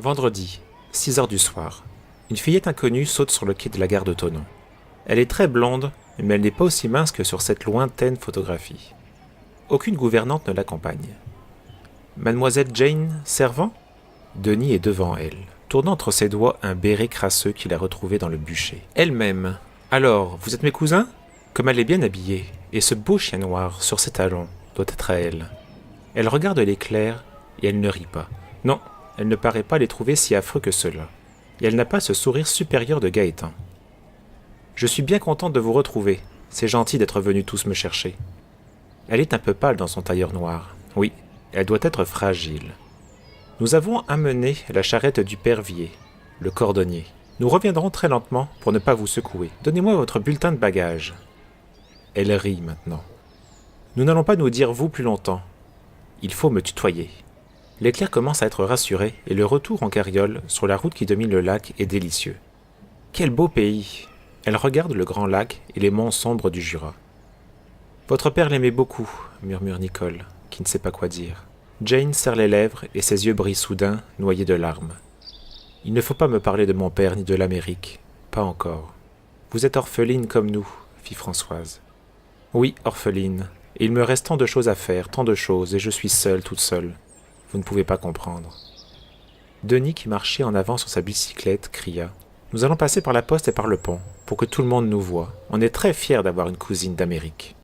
Vendredi, 6 heures du soir. Une fillette inconnue saute sur le quai de la gare de Thonon. Elle est très blonde, mais elle n'est pas aussi mince que sur cette lointaine photographie. Aucune gouvernante ne l'accompagne. Mademoiselle Jane Servant? Denis est devant elle, tournant entre ses doigts un béret crasseux qu'il a retrouvé dans le bûcher. Elle-même. Alors, vous êtes mes cousins? Comme elle est bien habillée, et ce beau chien noir sur ses talons doit être à elle. Elle regarde l'éclair, et elle ne rit pas. Non, elle ne paraît pas les trouver si affreux que cela. Et elle n'a pas ce sourire supérieur de Gaëtan. Je suis bien contente de vous retrouver. C'est gentil d'être venus tous me chercher. Elle est un peu pâle dans son tailleur noir. Oui, elle doit être fragile. Nous avons amené la charrette du père Vier, le cordonnier. Nous reviendrons très lentement pour ne pas vous secouer. Donnez-moi votre bulletin de bagages. Elle rit maintenant. Nous n'allons pas nous dire vous plus longtemps. Il faut me tutoyer. L'éclair commence à être rassuré et le retour en carriole sur la route qui domine le lac est délicieux. Quel beau pays! Elle regarde le grand lac et les monts sombres du Jura. Votre père l'aimait beaucoup, murmure Nicole, qui ne sait pas quoi dire. Jane serre les lèvres et ses yeux brillent soudain, noyés de larmes. Il ne faut pas me parler de mon père ni de l'Amérique. Pas encore. Vous êtes orpheline comme nous, fit Françoise. Oui, orpheline. Et il me reste tant de choses à faire, tant de choses, et je suis seule, toute seule. Vous ne pouvez pas comprendre. Denis, qui marchait en avant sur sa bicyclette, cria « Nous allons passer par la poste et par le pont, pour que tout le monde nous voie. On est très fiers d'avoir une cousine d'Amérique. »